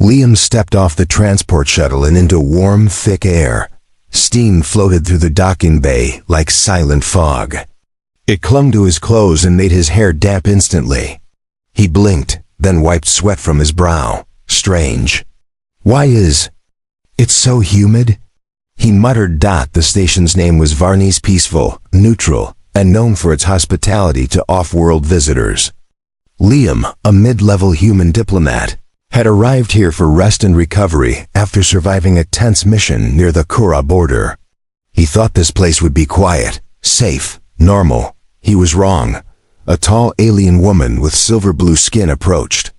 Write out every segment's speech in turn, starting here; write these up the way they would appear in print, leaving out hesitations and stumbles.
Liam stepped off the transport shuttle and into warm, thick air. Steam floated through the docking bay like silent fog. It clung to his clothes and made his hair damp instantly. He blinked, then wiped sweat from his brow. Strange. Why is it so humid? He muttered. The station's name was Varney's Peaceful, neutral, and known for its hospitality to off-world visitors. Liam, a mid-level human diplomat, had arrived here for rest and recovery after surviving a tense mission near the Kura border. He thought this place would be quiet, safe, normal. He was wrong. A tall alien woman with silver-blue skin approached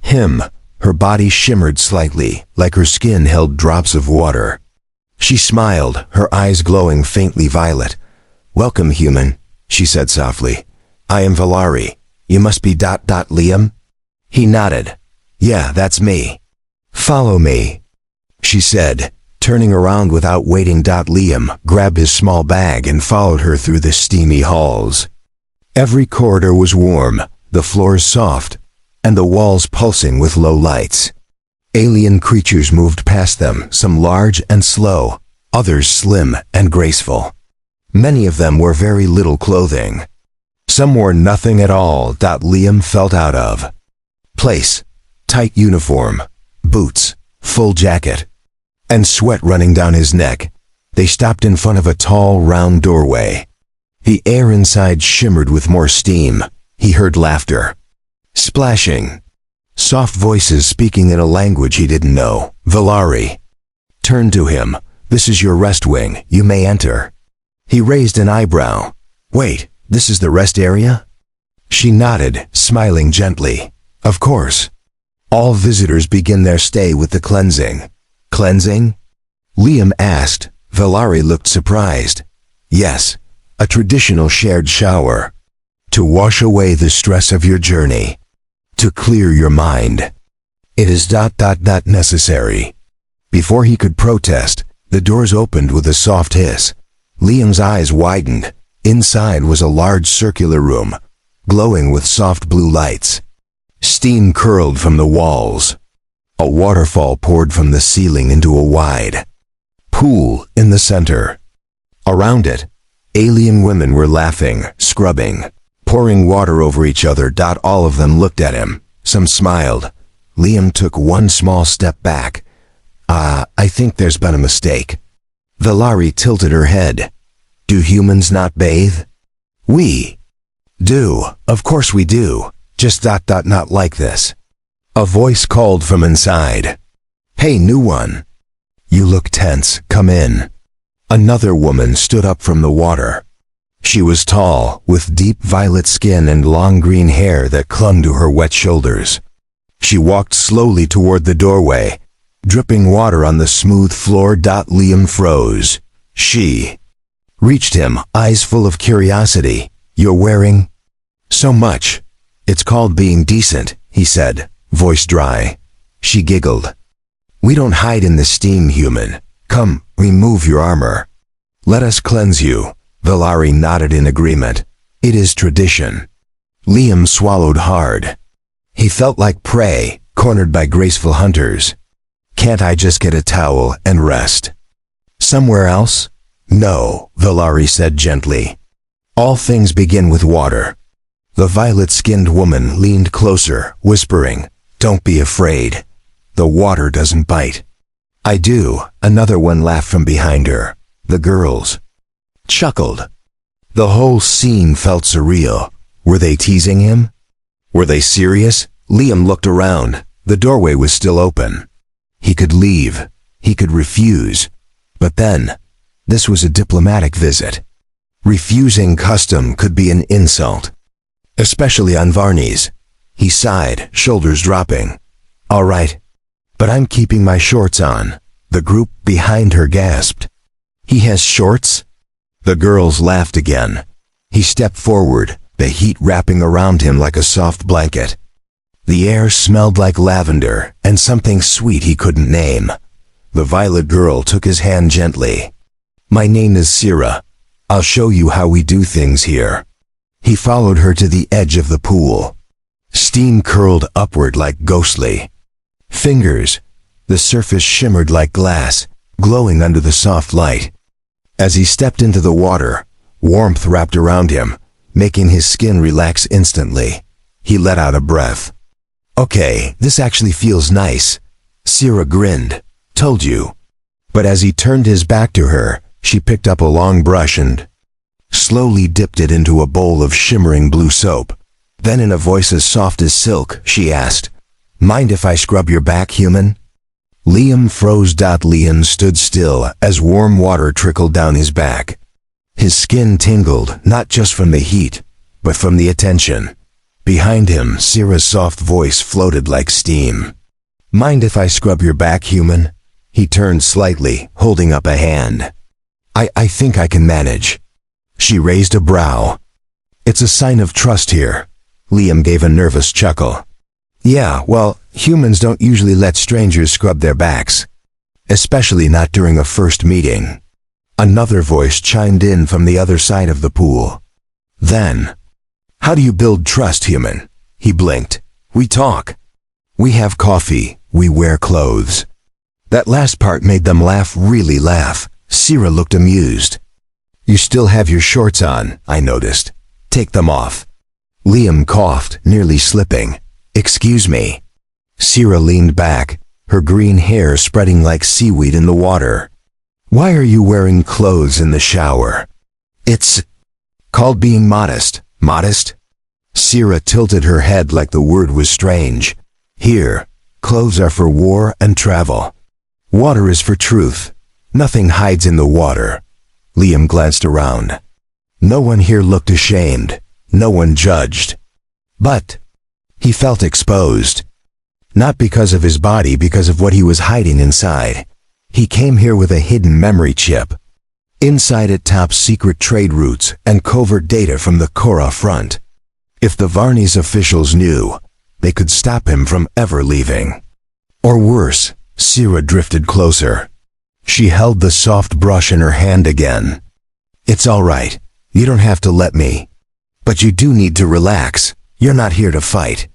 him. Her body shimmered slightly, like her skin held drops of water. She smiled, her eyes glowing faintly violet. "Welcome, human," she said softly. "I am Valari. You must be Liam?" He nodded. "Yeah, that's me." "Follow me," she said, turning around without waiting. Liam grabbed his small bag and followed her through the steamy halls. Every corridor was warm, the floors soft, and the walls pulsing with low lights. Alien creatures moved past them, some large and slow, others slim and graceful. Many of them wore very little clothing. Some wore nothing at all. Liam felt out of place. Tight uniform, boots, full jacket, and sweat running down his neck. They stopped in front of a tall, round doorway. The air inside shimmered with more steam. He heard laughter. Splashing. Soft voices speaking in a language he didn't know. Valari turned to him. "This is your rest wing. You may enter." He raised an eyebrow. "Wait, this is the rest area?" She nodded, smiling gently. "Of course. All visitors begin their stay with the cleansing." "Cleansing?" Liam asked. Valari looked surprised. "Yes, a traditional shared shower. To wash away the stress of your journey. To clear your mind. It is necessary." Before he could protest, the doors opened with a soft hiss. Liam's eyes widened. Inside was a large circular room, glowing with soft blue lights. Steam curled from the walls. A waterfall poured from the ceiling into a wide pool in the center. Around it, alien women were laughing, scrubbing, pouring water over each other. All of them looked at him. Some smiled. Liam took one small step back. I think there's been a mistake." Valari tilted her head. "Do humans not bathe?" "We do. Of course we do. Just not like this." A voice called from inside. "Hey, new one. You look tense. Come in." Another woman stood up from the water. She was tall, with deep violet skin and long green hair that clung to her wet shoulders. She walked slowly toward the doorway, dripping water on the smooth floor. Liam froze. She reached him, eyes full of curiosity. "You're wearing so much." "It's called being decent," he said, voice dry. She giggled. "We don't hide in the steam, human. Come, remove your armor. Let us cleanse you." Valari nodded in agreement. "It is tradition." Liam swallowed hard. He felt like prey, cornered by graceful hunters. "Can't I just get a towel and rest somewhere else?" "No," Valari said gently. "All things begin with water." The violet-skinned woman leaned closer, whispering, "Don't be afraid. The water doesn't bite." "I do," another one laughed from behind her. The girls chuckled. The whole scene felt surreal. Were they teasing him? Were they serious? Liam looked around. The doorway was still open. He could leave. He could refuse. But then, this was a diplomatic visit. Refusing custom could be an insult. Especially on Varney's. He sighed, shoulders dropping. "All right. But I'm keeping my shorts on." The group behind her gasped. "He has shorts?" The girls laughed again. He stepped forward, the heat wrapping around him like a soft blanket. The air smelled like lavender and something sweet he couldn't name. The violet girl took his hand gently. "My name is Sira. I'll show you how we do things here." He followed her to the edge of the pool. Steam curled upward like ghostly Fingers. The surface shimmered like glass, glowing under the soft light. As he stepped into the water, warmth wrapped around him, making his skin relax instantly. He let out a breath. "Okay, this actually feels nice." Sierra grinned. "Told you." But as he turned his back to her, she picked up a long brush and slowly dipped it into a bowl of shimmering blue soap. Then in a voice as soft as silk, she asked, "Mind if I scrub your back, human?" Liam froze. Liam stood still as warm water trickled down his back. His skin tingled, not just from the heat, but from the attention. Behind him, Sierra's soft voice floated like steam. "Mind if I scrub your back, human?" He turned slightly, holding up a hand. I think I can manage." She raised a brow. "It's a sign of trust here." Liam gave a nervous chuckle. "Yeah, well, humans don't usually let strangers scrub their backs. Especially not during a first meeting." Another voice chimed in from the other side of the pool. Then, "How do you build trust, human?" He blinked. "We talk. We have coffee. We wear clothes." That last part made them really laugh. Sierra looked amused. "You still have your shorts on, I noticed. Take them off." Liam coughed, nearly slipping. "Excuse me." Sierra leaned back, her green hair spreading like seaweed in the water. "Why are you wearing clothes in the shower?" "It's called being modest." "Modest?" Sierra tilted her head like the word was strange. "Here, clothes are for war and travel. Water is for truth. Nothing hides in the water." Liam glanced around. No one here looked ashamed. No one judged. But he felt exposed. Not because of his body, because of what he was hiding inside. He came here with a hidden memory chip. Inside it top secret trade routes and covert data from the Korra front. If the Varnese officials knew, they could stop him from ever leaving. Or worse, Sierra drifted closer. She held the soft brush in her hand again. "It's all right. You don't have to let me. But you do need to relax. You're not here to fight."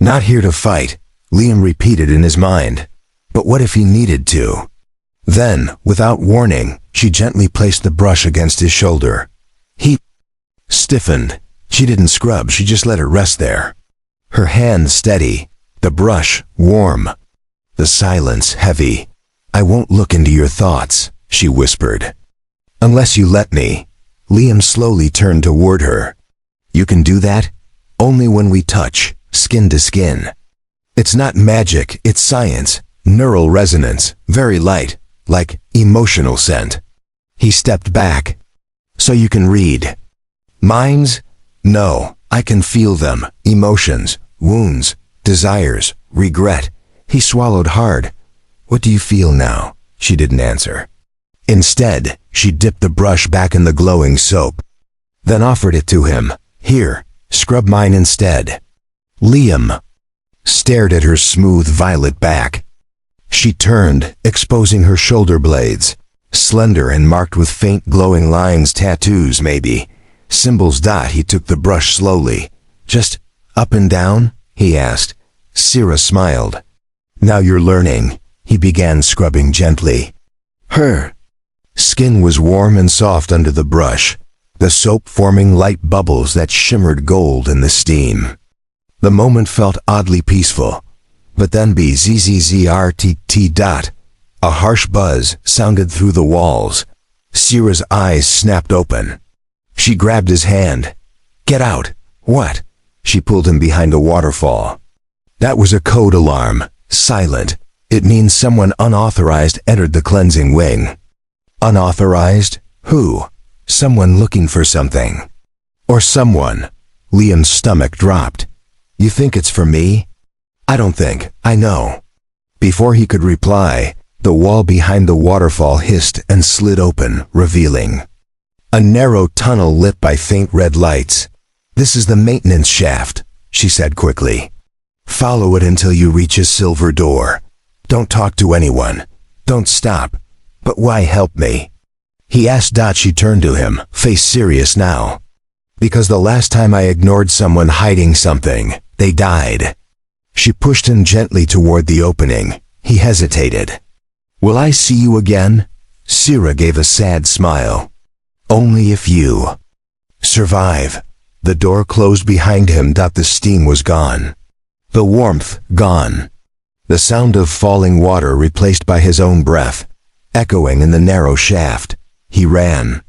"Not here to fight," Liam repeated in his mind. But what if he needed to? Then, without warning, she gently placed the brush against his shoulder. He stiffened. She didn't scrub, she just let it rest there. Her hand steady, the brush warm, the silence heavy. "I won't look into your thoughts," she whispered. "Unless you let me." Liam slowly turned toward her. "You can do that? Only when we touch, skin to skin. It's not magic, it's science, neural resonance, very light, like emotional scent." He stepped back. "So you can read minds?" "No, I can feel them, emotions, wounds, desires, regret." He swallowed hard. "What do you feel now?" She didn't answer. Instead, she dipped the brush back in the glowing soap, then offered it to him. "Here, scrub mine instead." Liam stared at her smooth violet back. She turned, exposing her shoulder blades, slender and marked with faint glowing lines, tattoos maybe, symbols. He took the brush slowly. "Just up and down?" he asked. Sierra smiled. "Now you're learning." He began scrubbing gently. Her skin was warm and soft under the brush, the soap forming light bubbles that shimmered gold in the steam. The moment felt oddly peaceful. But then bzzzt. A harsh buzz sounded through the walls. Sierra's eyes snapped open. She grabbed his hand. "Get out." "What?" She pulled him behind a waterfall. That was a code alarm, silent. It means someone unauthorized entered the cleansing wing. Unauthorized? Who? Someone looking for something. Or someone. Liam's stomach dropped. "You think it's for me?" "I don't think. I know." Before he could reply, the wall behind the waterfall hissed and slid open, revealing a narrow tunnel lit by faint red lights. "This is the maintenance shaft," she said quickly. "Follow it until you reach a silver door. Don't talk to anyone. Don't stop." "But why help me?" he asked. She turned to him, face serious now. "Because the last time I ignored someone hiding something, they died." She pushed him gently toward the opening. He hesitated. "Will I see you again?" Sira gave a sad smile. "Only if you survive." The door closed behind him. The steam was gone. The warmth gone. The sound of falling water replaced by his own breath, echoing in the narrow shaft. He ran.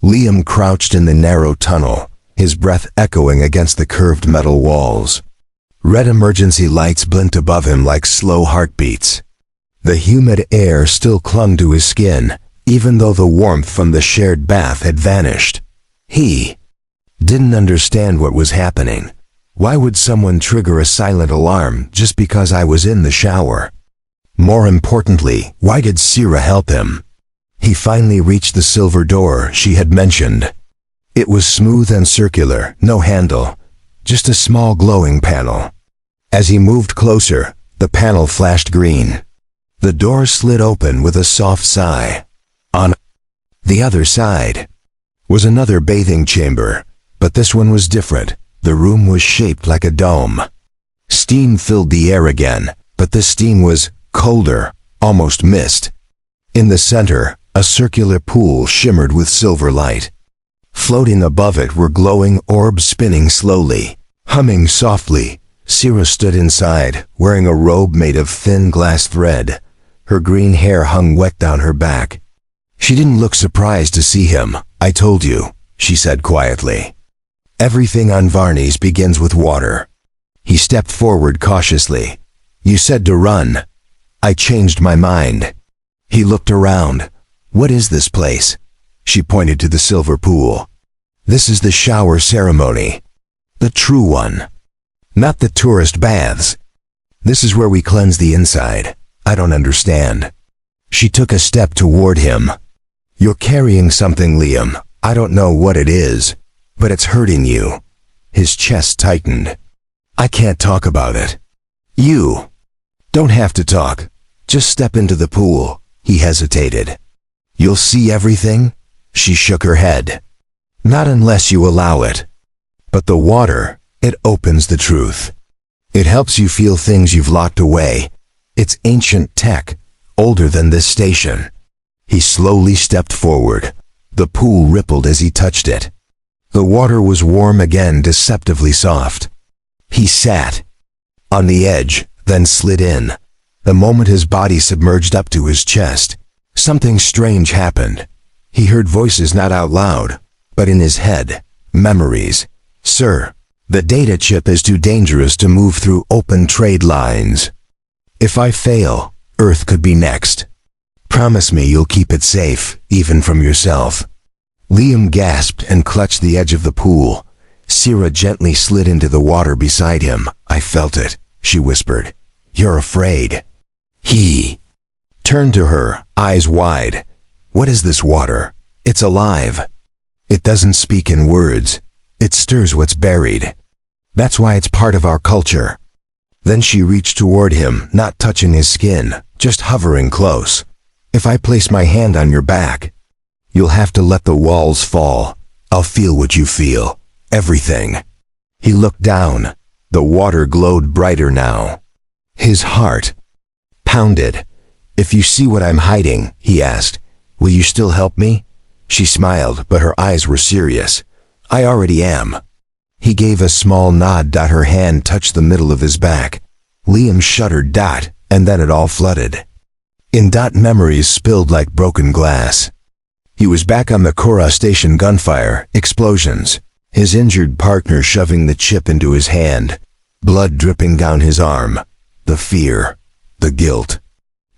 Liam crouched in the narrow tunnel, his breath echoing against the curved metal walls. Red emergency lights blinked above him like slow heartbeats. The humid air still clung to his skin, even though the warmth from the shared bath had vanished. He didn't understand what was happening. Why would someone trigger a silent alarm just because I was in the shower? More importantly, why did Sira help him? He finally reached the silver door she had mentioned. It was smooth and circular, no handle, just a small glowing panel. As he moved closer, the panel flashed green. The door slid open with a soft sigh. On the other side was another bathing chamber, but this one was different. The room was shaped like a dome. Steam filled the air again, but this steam was colder, almost mist. In the center, a circular pool shimmered with silver light. Floating above it were glowing orbs spinning slowly, humming softly. Sira stood inside, wearing a robe made of thin glass thread. Her green hair hung wet down her back. She didn't look surprised to see him. "I told you," she said quietly. "Everything on Varnes begins with water." He stepped forward cautiously. "You said to run." "I changed my mind." He looked around. "What is this place?" She pointed to the silver pool. "This is the shower ceremony. The true one. Not the tourist baths. This is where we cleanse the inside. I don't understand." She took a step toward him. "You're carrying something, Liam. I don't know what it is, but it's hurting you." His chest tightened. "I can't talk about it." "You don't have to talk. Just step into the pool." He hesitated. "You'll see everything?" She shook her head. "Not unless you allow it. But the water, it opens the truth. It helps you feel things you've locked away. It's ancient tech, older than this station." He slowly stepped forward. The pool rippled as he touched it. The water was warm again, deceptively soft. He sat on the edge, then slid in. The moment his body submerged up to his chest, something strange happened. He heard voices not out loud, but in his head, memories. "Sir, the data chip is too dangerous to move through open trade lines. If I fail, Earth could be next. Promise me you'll keep it safe, even from yourself." Liam gasped and clutched the edge of the pool. Sira gently slid into the water beside him. "I felt it," she whispered. "You're afraid." He turned to her, eyes wide. "What is this water? It's alive. It doesn't speak in words. It stirs what's buried. That's why it's part of our culture." Then she reached toward him, not touching his skin, just hovering close. "If I place my hand on your back, you'll have to let the walls fall. I'll feel what you feel. Everything." He looked down. The water glowed brighter now. His heart pounded. "If you see what I'm hiding," he asked, "will you still help me?" She smiled, but her eyes were serious. "I already am." He gave a small nod. Her hand touched the middle of his back. Liam shuddered. And then it all flooded. In memories spilled like broken glass. He was back on the Korra station. Gunfire, explosions, his injured partner shoving the chip into his hand, blood dripping down his arm. The fear, the guilt,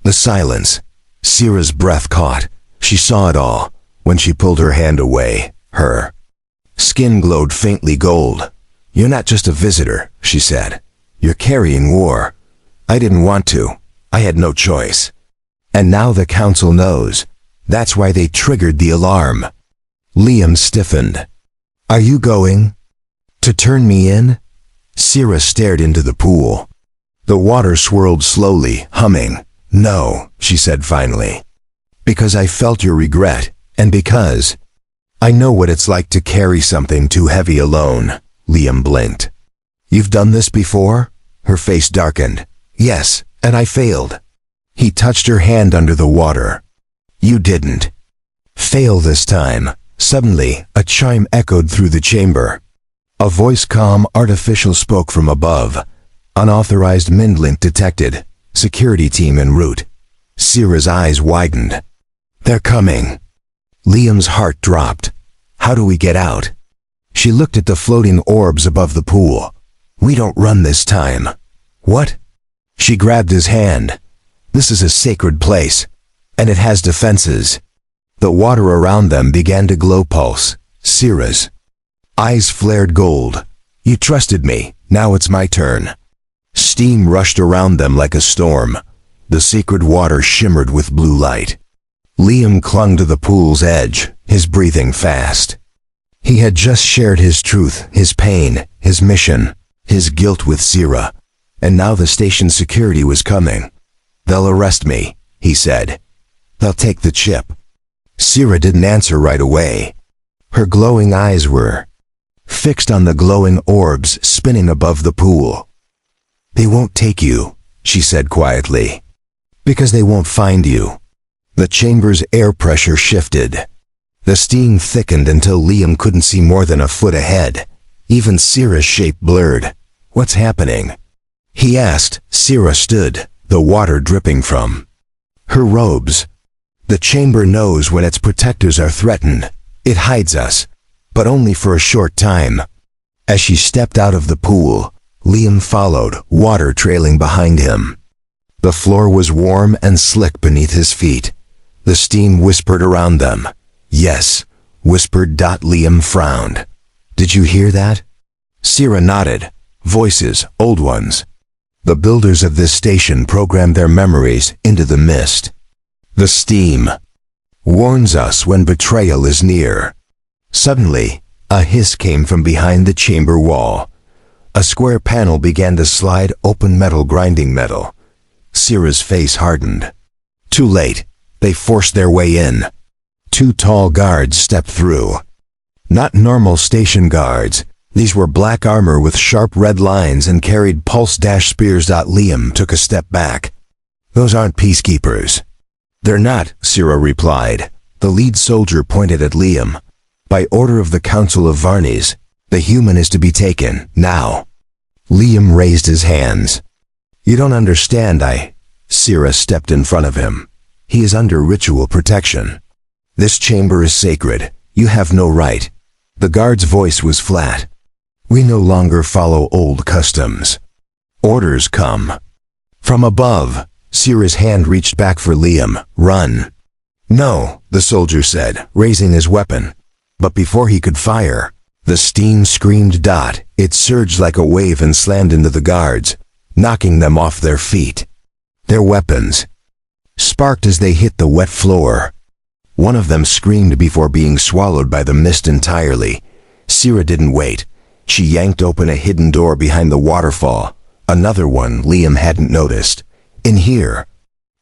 the silence. Sira's breath caught. She saw it all. When she pulled her hand away, her skin glowed faintly gold. "You're not just a visitor," she said. "You're carrying war. I didn't want to. I had no choice. And now the council knows. That's why they triggered the alarm." Liam stiffened. "Are you going to turn me in?" Sira stared into the pool. The water swirled slowly, humming. "No," she said finally. "Because I felt your regret, and because I know what it's like to carry something too heavy alone." Liam blinked. "You've done this before?" Her face darkened. Yes, and I failed. He touched her hand under the water. You didn't fail this time. Suddenly, a chime echoed through the chamber. A voice calm, artificial spoke from above. Unauthorized midlink detected. Security team en route. Sierra's eyes widened. They're coming. Liam's heart dropped. How do we get out? She looked at the floating orbs above the pool. We don't run this time. What? She grabbed his hand. This is a sacred place, and it has defenses. The water around them began to glow pulse. Sierra's eyes flared gold. You trusted me, now it's my turn. Steam rushed around them like a storm. The sacred water shimmered with blue light. Liam clung to the pool's edge, his breathing fast. He had just shared his truth, his pain, his mission, his guilt with Sierra, and now the station security was coming. They'll arrest me, he said. They'll take the chip. Sierra didn't answer right away. Her glowing eyes were fixed on the glowing orbs spinning above the pool. They won't take you, she said quietly, because they won't find you. The chamber's air pressure shifted. The steam thickened until Liam couldn't see more than a foot ahead. Even Sierra's shape blurred. What's happening? He asked. Sierra stood, the water dripping from her robes. The chamber knows when its protectors are threatened. It hides us, but only for a short time. As she stepped out of the pool, Liam followed, water trailing behind him. The floor was warm and slick beneath his feet. The steam whispered around them. Yes, whispered. Liam frowned. Did you hear that? Sierra nodded. Voices, old ones. The builders of this station programmed their memories into the mist. The steam warns us when betrayal is near. Suddenly, a hiss came from behind the chamber wall. A square panel began to slide open, metal grinding metal. Sierra's face hardened. Too late. They forced their way in. Two tall guards stepped through. Not normal station guards. These were black armor with sharp red lines and carried pulse-spears. Liam took a step back. Those aren't peacekeepers. They're not, Sierra replied. The lead soldier pointed at Liam. By order of the Council of Varnies, the human is to be taken, now. Liam raised his hands. You don't understand, Sierra stepped in front of him. He is under ritual protection. This chamber is sacred. You have no right. The guard's voice was flat. We no longer follow old customs. Orders come from above. Sierra's hand reached back for Liam. Run. No, the soldier said, raising his weapon. But before he could fire, the steam screamed. It surged like a wave and slammed into the guards, knocking them off their feet. Their weapons sparked as they hit the wet floor. One of them screamed before being swallowed by the mist entirely. Sierra didn't wait. She yanked open a hidden door behind the waterfall. Another one Liam hadn't noticed. In here,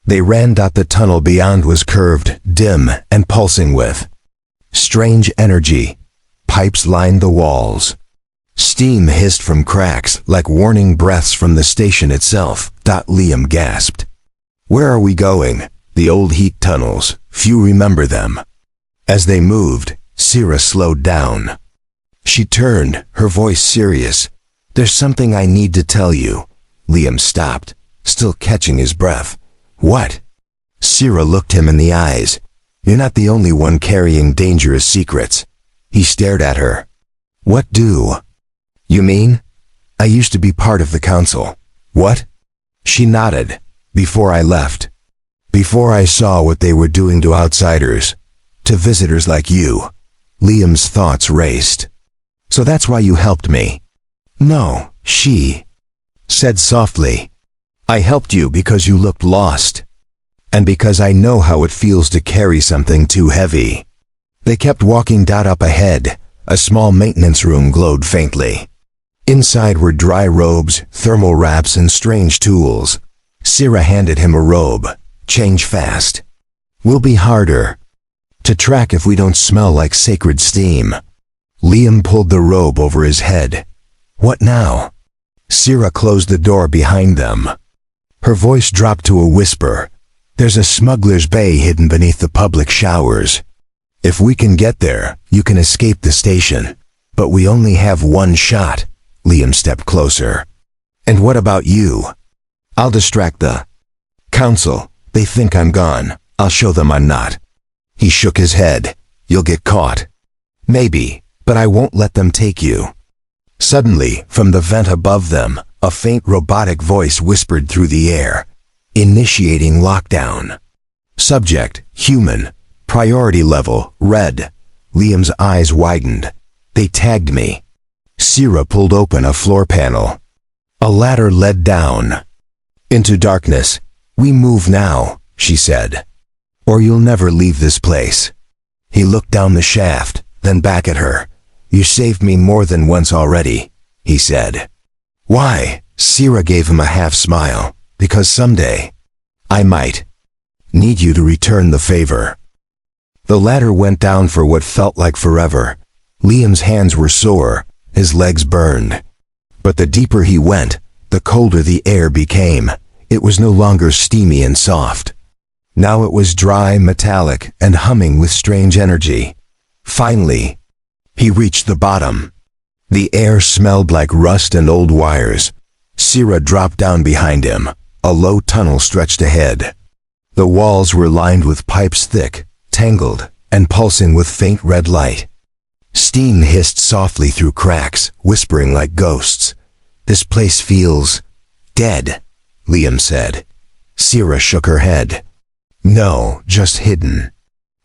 they ran. The tunnel beyond was curved, dim, and pulsing with strange energy. Pipes lined the walls. Steam hissed from cracks like warning breaths from the station itself. Liam gasped. Where are we going? The old heat tunnels. Few remember them. As they moved, Sierra slowed down. She turned, her voice serious. There's something I need to tell you. Liam stopped, still catching his breath. What? Sierra looked him in the eyes. You're not the only one carrying dangerous secrets. He stared at her. What do? You mean? I used to be part of the council. What? She nodded. Before I left. Before I saw what they were doing to outsiders. To visitors like you. Liam's thoughts raced. So that's why you helped me? No, she said softly. I helped you because you looked lost. And because I know how it feels to carry something too heavy. They kept walking. Up ahead, a small maintenance room glowed faintly. Inside were dry robes, thermal wraps, and strange tools. Sierra handed him a robe. Change fast. We'll be harder to track if we don't smell like sacred steam. Liam pulled the robe over his head. What now? Sira closed the door behind them. Her voice dropped to a whisper. There's a smuggler's bay hidden beneath the public showers. If we can get there, you can escape the station. But we only have one shot. Liam stepped closer. And what about you? I'll distract the council. They think I'm gone. I'll show them I'm not. He shook his head. You'll get caught. Maybe, but I won't let them take you. Suddenly, from the vent above them, a faint robotic voice whispered through the air. Initiating lockdown. Subject, human. Priority level, red. Liam's eyes widened. They tagged me. Sira pulled open a floor panel. A ladder led down. Into darkness. We move now, she said. Or you'll never leave this place. He looked down the shaft, then back at her. You saved me more than once already, he said. Why? Sira gave him a half smile. Because someday, I might need you to return the favor. The ladder went down for what felt like forever. Liam's hands were sore, his legs burned. But the deeper he went, the colder the air became. It was no longer steamy and soft. Now it was dry, metallic, and humming with strange energy. Finally, he reached the bottom. The air smelled like rust and old wires. Sira dropped down behind him. A low tunnel stretched ahead. The walls were lined with pipes thick, tangled, and pulsing with faint red light. Steam hissed softly through cracks, whispering like ghosts. This place feels dead, Liam said. Sira shook her head. No, just hidden.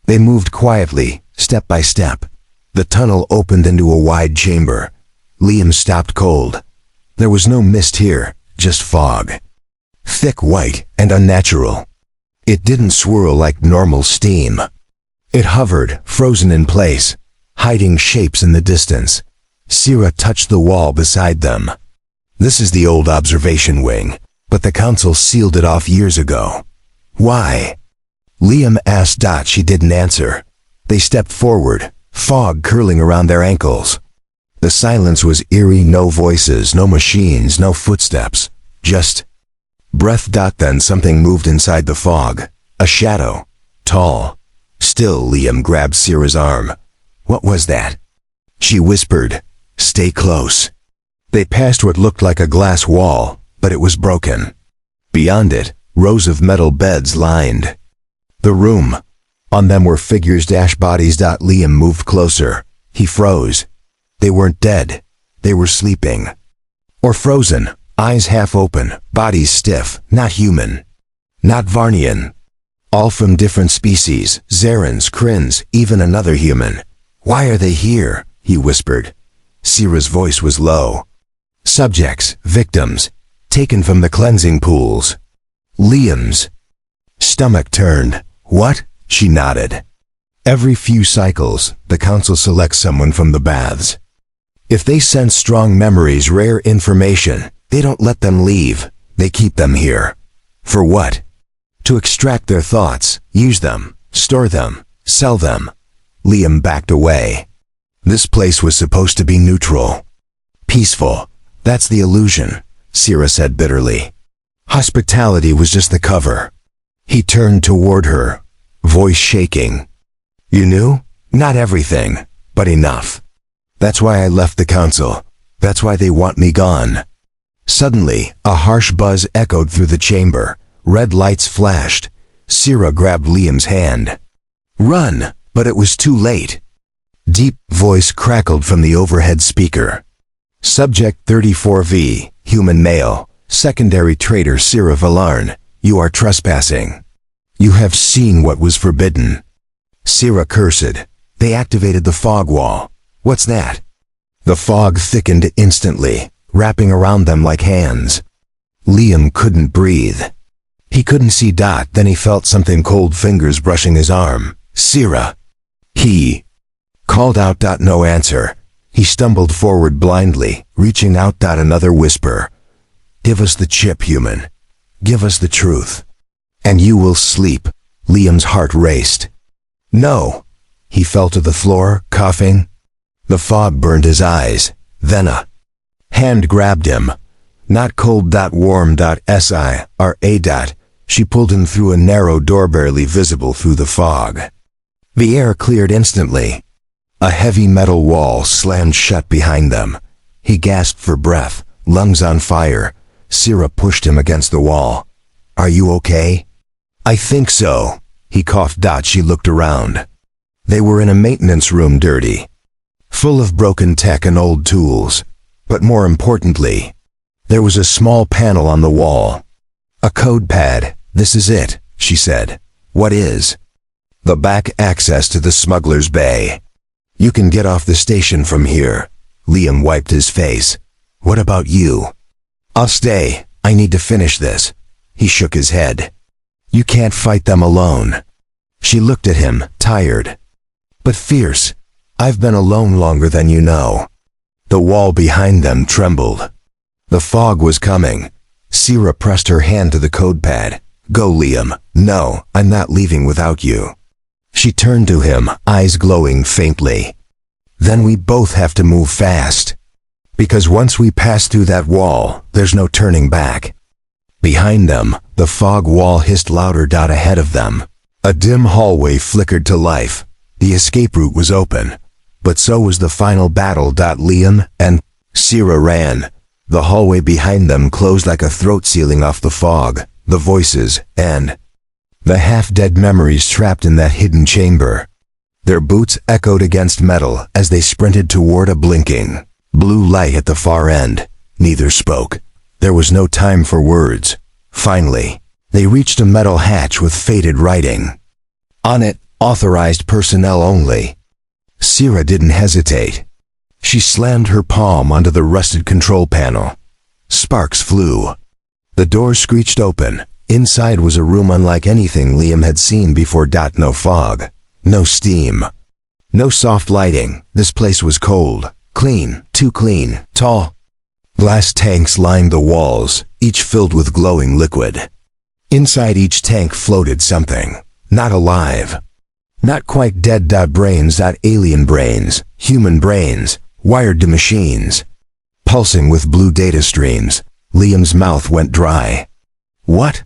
They moved quietly, step by step. The tunnel opened into a wide chamber. Liam stopped cold. There was no mist here, just fog. Thick white and unnatural. It didn't swirl like normal steam. It hovered, frozen in place, hiding shapes in the distance. Sira touched the wall beside them. This is the old observation wing, but the council sealed it off years ago. Why? Liam asked. She didn't answer. They stepped forward, fog curling around their ankles. The silence was eerie, no voices, no machines, no footsteps. Just breath. Then something moved inside the fog. A shadow. Tall. Still. Liam grabbed Sira's arm. What was that? She whispered. Stay close. They passed what looked like a glass wall, but it was broken. Beyond it, rows of metal beds lined the room. On them were figures. Bodies. Liam moved closer. He froze. They weren't dead. They were sleeping. Or frozen, eyes half open, bodies stiff, not human. Not Varnian. All from different species, Zarans, Krins, even another human. Why are they here? He whispered. Sira's voice was low. Subjects, victims, taken from the cleansing pools. Liam's stomach turned. What? She nodded. Every few cycles, the council selects someone from the baths. If they sense strong memories, rare information, they don't let them leave. They keep them here. For what? To extract their thoughts, use them, store them, sell them. Liam backed away. This place was supposed to be neutral. Peaceful. That's the illusion, Sira said bitterly. Hospitality was just the cover. He turned toward her, voice shaking. You knew? Not everything, but enough. That's why I left the council. That's why they want me gone. Suddenly, a harsh buzz echoed through the chamber. Red lights flashed. Sira grabbed Liam's hand. Run! But it was too late. Deep voice crackled from the overhead speaker. Subject 34V, human male, secondary traitor Sira Valarn, you are trespassing. You have seen what was forbidden. Sira cursed. They activated the fog wall. What's that? The fog thickened instantly, wrapping around them like hands. Liam couldn't breathe. He couldn't see. Then he felt something cold, fingers brushing his arm. Sira. He called out. No answer. He stumbled forward blindly, reaching out. Another whisper. Give us the chip, human. Give us the truth. And you will sleep. Liam's heart raced. No. He fell to the floor, coughing. The fog burned his eyes. Then a hand grabbed him. Not cold. Warm. Sira. She pulled him through a narrow door barely visible through the fog. The air cleared instantly. A heavy metal wall slammed shut behind them. He gasped for breath, lungs on fire. Sira pushed him against the wall. "Are you okay?" "I think so," he coughed. She looked around. They were in a maintenance room, dirty, full of broken tech and old tools. But more importantly, there was a small panel on the wall. "A code pad. This is it," she said. "What is?" "The back access to the smuggler's bay. You can get off the station from here." Liam wiped his face. "What about you?" "I'll stay. I need to finish this." He shook his head. "You can't fight them alone." She looked at him, tired, but fierce. "I've been alone longer than you know." The wall behind them trembled. The fog was coming. Sira pressed her hand to the code pad. "Go, Liam." "No, I'm not leaving without you." She turned to him, eyes glowing faintly. "Then we both have to move fast. Because once we pass through that wall, there's no turning back." Behind them, the fog wall hissed louder. Ahead of them, a dim hallway flickered to life. The escape route was open, but so was the final battle. Liam and Sira ran. The hallway behind them closed like a throat sealing off the fog, the voices, and the half-dead memories trapped in that hidden chamber. Their boots echoed against metal as they sprinted toward a blinking blue light at the far end. Neither spoke. There was no time for words. Finally, they reached a metal hatch with faded writing. On it, "Authorized personnel only." Sira didn't hesitate. She slammed her palm onto the rusted control panel. Sparks flew. The door screeched open. Inside was a room unlike anything Liam had seen before. No fog. No steam. No soft lighting. This place was cold. Clean. Too clean. Tall glass tanks lined the walls, each filled with glowing liquid. Inside each tank floated something. Not alive. Not quite dead. Brains. Alien brains. Human brains. Wired to machines. Pulsing with blue data streams. Liam's mouth went dry. "What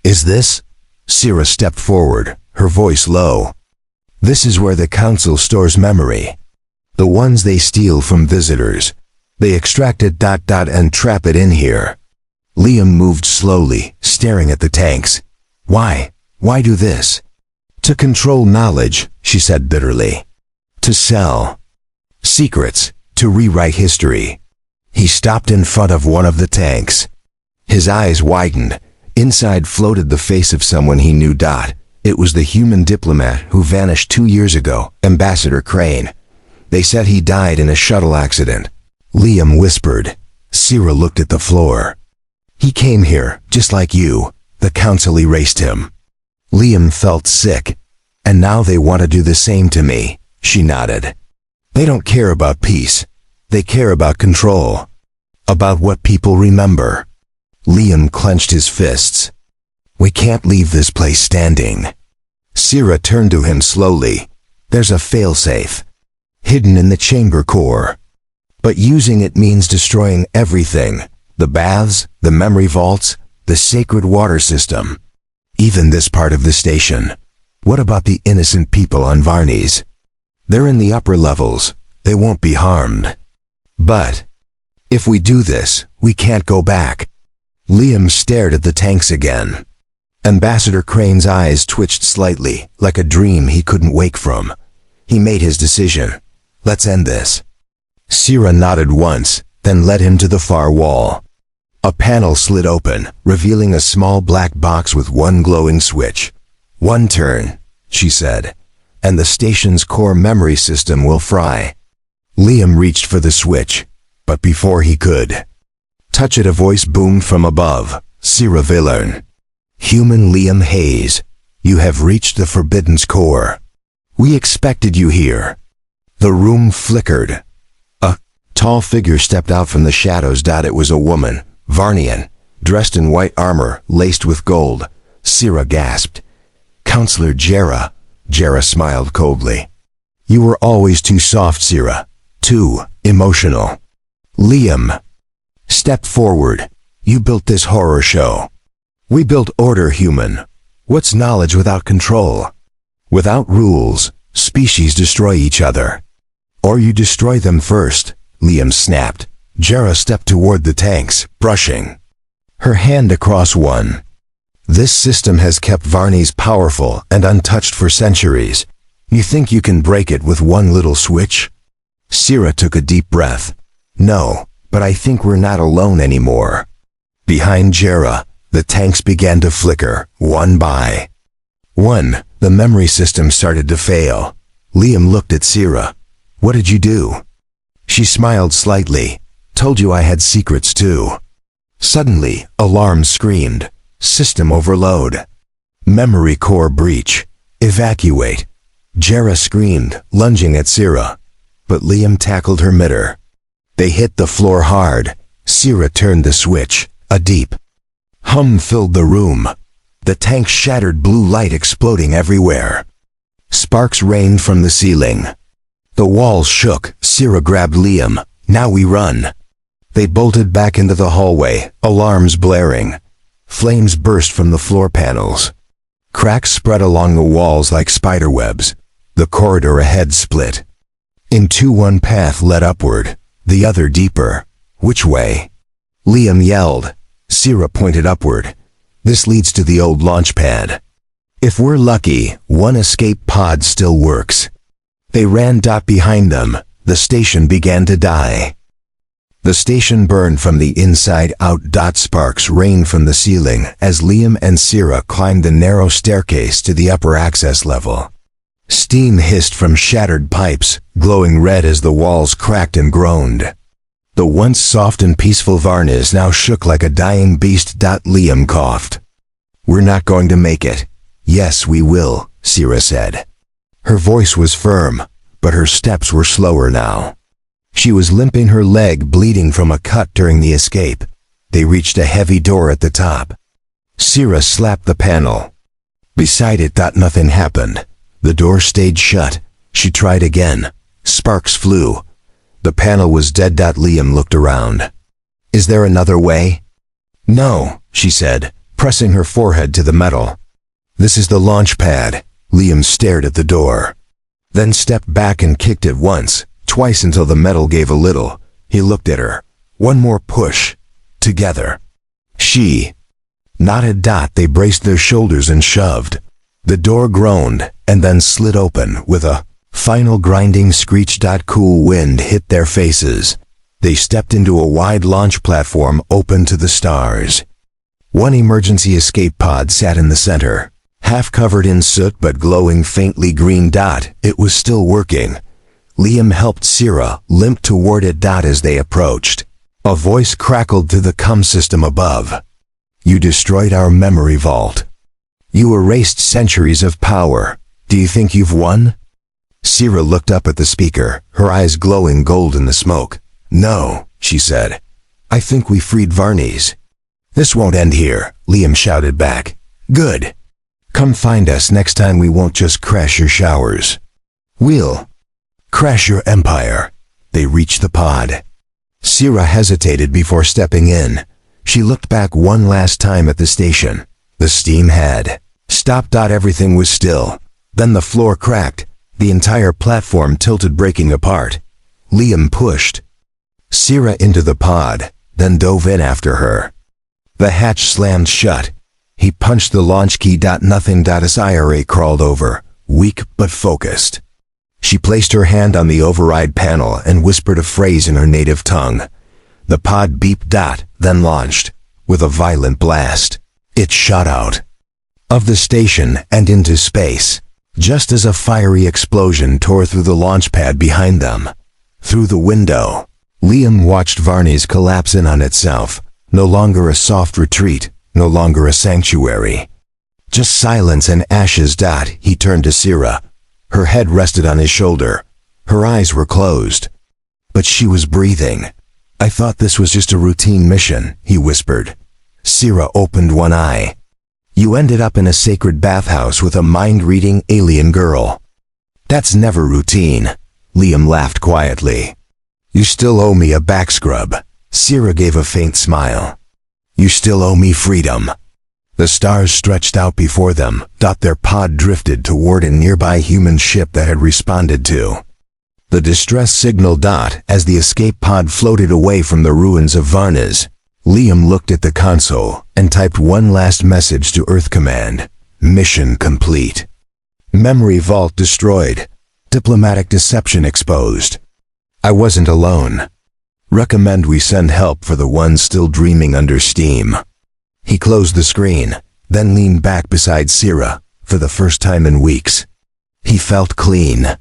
is this?" Sira stepped forward, her voice low. "This is where the Council stores memory. The ones they steal from visitors. They extract it. And trap it in here." Liam moved slowly, staring at the tanks. "Why? Why do this?" "To control knowledge," she said bitterly. "To sell secrets, to rewrite history." He stopped in front of one of the tanks. His eyes widened. Inside floated the face of someone he knew. It was the human diplomat who vanished 2 years ago, Ambassador Crane. They said he died in a shuttle accident. Liam whispered. Sira looked at the floor. "He came here, just like you. The Council erased him." Liam felt sick. "And now they want to do the same to me," she nodded. "They don't care about peace. They care about control. About what people remember." Liam clenched his fists. "We can't leave this place standing." Sira turned to him slowly. "There's a failsafe, hidden in the chamber core. But using it means destroying everything. The baths, the memory vaults, the sacred water system. Even this part of the station. What about the innocent people on Varnes? They're in the upper levels. They won't be harmed. But if we do this, we can't go back." Liam stared at the tanks again. Ambassador Crane's eyes twitched slightly, like a dream he couldn't wake from. He made his decision. "Let's end this." Sira nodded once, then led him to the far wall. A panel slid open, revealing a small black box with one glowing switch. "One turn," she said, "and the station's core memory system will fry." Liam reached for the switch, but before he could touch it, a voice boomed from above. "Sira Villern. Human Liam Hayes, you have reached the Forbidden's core. We expected you here." The room flickered. A tall figure stepped out from the shadows. It was a woman, Varnian, dressed in white armor, laced with gold. Sira gasped. "Counselor Jera." Jera smiled coldly. "You were always too soft, Sira. Too emotional." Liam stepped forward, You built this horror show. We built order, human. What's knowledge without control? Without rules, species destroy each other. Or you destroy them first, Liam snapped. Jera stepped toward the tanks, brushing her hand across one. This system has kept Varnies powerful and untouched for centuries. You think you can break it with one little switch? Sira took a deep breath. No, but I think we're not alone anymore. Behind Jera, the tanks began to flicker, one by one. The memory system started to fail. Liam looked at Sira. What did you do? She smiled slightly. Told you I had secrets too. Suddenly, alarms screamed. System overload. Memory core breach. Evacuate. Jera screamed, lunging at Sira. But Liam tackled her midair. They hit the floor hard. Sira turned the switch. A deep hum filled the room. The tank shattered, blue light exploding everywhere. Sparks rained from the ceiling. The walls shook. Sira grabbed Liam. Now we run. They bolted back into the hallway, alarms blaring. Flames burst from the floor panels. Cracks spread along the walls like spiderwebs. The corridor ahead split. In two, one path led upward, the other deeper. Which way? Liam yelled. Sira pointed upward. This leads to the old launch pad. If we're lucky, one escape pod still works. They ran behind them. The station began to die. The station burned from the inside out. Sparks rained from the ceiling as Liam and Sira climbed the narrow staircase to the upper access level. Steam hissed from shattered pipes, glowing red as the walls cracked and groaned. The once soft and peaceful Varnies now shook like a dying beast. Liam coughed. We're not going to make it. Yes, we will, Sira said. Her voice was firm, but her steps were slower now. She was limping, her leg bleeding from a cut during the escape. They reached a heavy door at the top. Sira slapped the panel. Beside it, nothing happened. The door stayed shut. She tried again. Sparks flew. The panel was dead. Liam looked around. Is there another way? No, she said, pressing her forehead to the metal. This is the launch pad. Liam stared at the door. Then stepped back and kicked it once, twice until the metal gave a little. He looked at her. One more push. Together. She nodded. They braced their shoulders and shoved. The door groaned and then slid open with a final grinding screech. Cool wind hit their faces. They stepped into a wide launch platform open to the stars. One emergency escape pod sat in the center, half covered in soot but glowing faintly green. It was still working. Liam helped Sira limp toward it. As they approached, a voice crackled through the comm system above. You destroyed our memory vault. You erased centuries of power. Do you think you've won? Sira looked up at the speaker, her eyes glowing gold in the smoke. No, she said. I think we freed Varnies. This won't end here, Liam shouted back. Good. Come find us next time. We won't just crash your showers. We'll crash your empire. They reached the pod. Sira hesitated before stepping in. She looked back one last time at the station. The steam had stopped. Everything was still. Then the floor cracked. The entire platform tilted, breaking apart. Liam pushed Sira into the pod, then dove in after her. The hatch slammed shut. He punched the launch key. Nothing. Sira crawled over, weak but focused. She placed her hand on the override panel and whispered a phrase in her native tongue. The pod beeped. Then launched. With a violent blast, it shot out of the station and into space, just as a fiery explosion tore through the launch pad behind them. Through the window, Liam watched Varnies collapse in on itself. No longer a soft retreat, no longer a sanctuary. Just silence and ashes. He turned to Sira. Her head rested on his shoulder. Her eyes were closed, but she was breathing. I thought this was just a routine mission, he whispered. Sira opened one eye. You ended up in a sacred bathhouse with a mind-reading alien girl. That's never routine. Liam laughed quietly. You still owe me a backscrub. Sira gave a faint smile. You still owe me freedom." The stars stretched out before them. Their pod drifted toward a nearby human ship that had responded to the distress signal. As the escape pod floated away from the ruins of Varnas, Liam looked at the console and typed one last message to Earth Command. Mission complete. Memory vault destroyed. Diplomatic deception exposed. I wasn't alone. Recommend we send help for the ones still dreaming under steam. He closed the screen, then leaned back beside Sierra, for the first time in weeks. He felt clean.